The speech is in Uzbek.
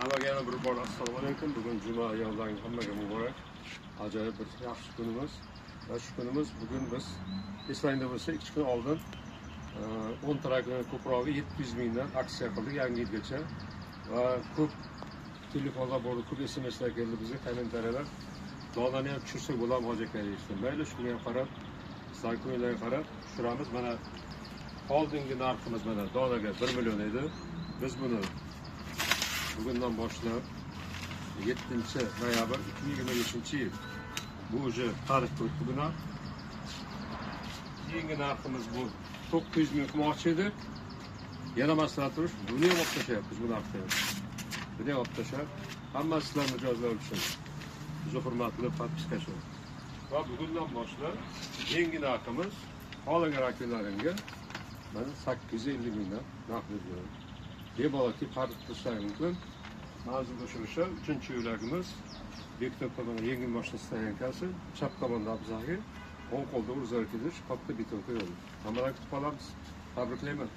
Hammaga yana bir bor assalomu alaykum. Bugun juma ayoldan hammaga muborak. Ajoyib bir yaxshi kunimiz. Va shu kunimiz bugun biz eslangda bo'lsa 2 kun oldin 10 trakni ko'prog'i 700 mingdan aksiya qildik yangi yilgacha. Va ko'p telefonlar bo'ldi, ko'p SMSlar keldi bizga, kommentariyalar. Donani ham tushirsak bo'ladimi hoji aka deyishdi. Mayli, shunga ham qarab, sizlar ko'ngillarga qarab tushiramiz. Mana oldingi narximiz mana donaga 1 million edi. Biz buni bugundan boshlab 7-noyabr 2025-yil bu уже tarixga o'tdi bu narx. Keyingi narximiz bu 900 ming qilmoqchi edi. Yana maslahat turish, buni ham olib tashlayapmiz bu narxda. Buni ham olib tashlab, hammasi sizlar mijozlar uchun. Juda hurmatli podpiskachilar. Va bugundan boshlab yangi narximiz hozirgi rakillarimga mana 850 mingdan narx bergan. Bemalol farq qilishlari mumkin. Mavzu o'sha 3-yo'lagimiz Bektor tomon yengil mashina stayankasi, chap tomonda abzagi, o'ng qo'lda o'zaro kelish, katta beton qo'yildi. Hammalarni kutib qolamiz. Tabriklayman.